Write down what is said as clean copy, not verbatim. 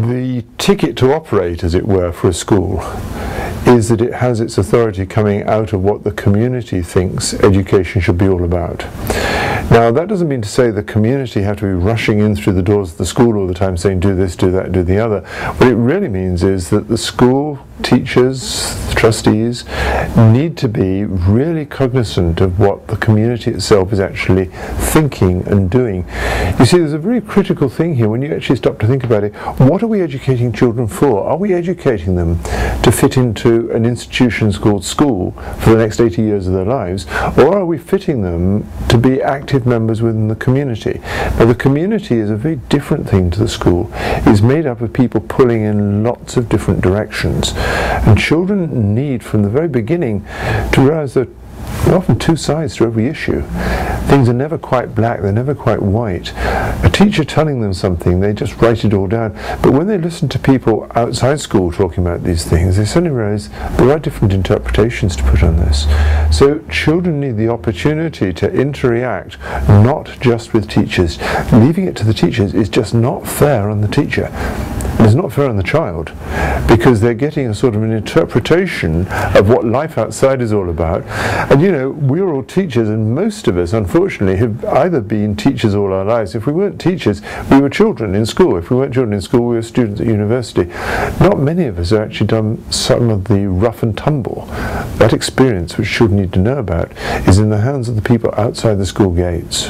The ticket to operate, as it were, for a school is that it has its authority coming out of what the community thinks education should be all about. Now, that doesn't mean to say the community have to be rushing in through the doors of the school all the time saying do this, do that, do the other. What it really means is that the school teachers, trustees, need to be really cognizant of what the community itself is actually thinking and doing. You see, there's a very critical thing here when you actually stop to think about it. What are we educating children for? Are we educating them to fit into an institution called school for the next 80 years of their lives, or are we fitting them to be active members within the community? Now, the community is a very different thing to the school. It's made up of people pulling in lots of different directions, and children need from the very beginning to realize that there are often two sides to every issue. Things are never quite black, they're never quite white. A teacher telling them something, they just write it all down. But when they listen to people outside school talking about these things, they suddenly realize there are different interpretations to put on this. So children need the opportunity to interact, not just with teachers. Leaving it to the teachers is just not fair on the teacher. It's not fair on the child, because they're getting a sort of an interpretation of what life outside is all about. And you know, we're all teachers, and most of us, unfortunately, have either been teachers all our lives. If we weren't teachers, we were children in school. If we weren't children in school, we were students at university. Not many of us have actually done some of the rough and tumble. That experience, which children need to know about, is in the hands of the people outside the school gates.